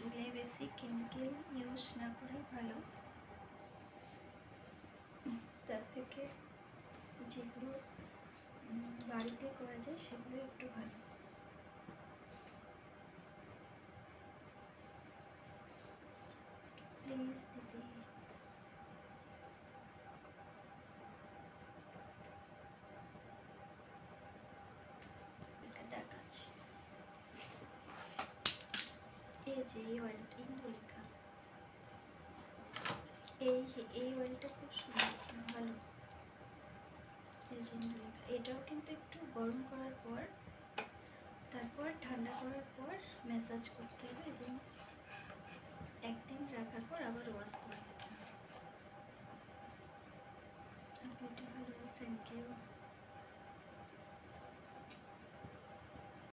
চুলে বেশি chemical use না করাই ভালো, তার থেকে যেগুলো বাড়িতে করা যায় সেগুলো একটু ভালো। প্লিজ দিদি, দেখাচ্ছি। এই যে এই অয়েলটা ইন্দুলেখা, এই অয়েলটা খুব সুন্দর, ভালো। এই যে ইন্দুলেখা, এটাও কিন্তু একটু গরম করার পর তারপর ঠান্ডা করার পর ম্যাসাজ করতে হবে এবং একদিন রাখার পর আবার ওয়াশ করে দিতে হবে। আপনি ভালো, থ্যাংক ইউ।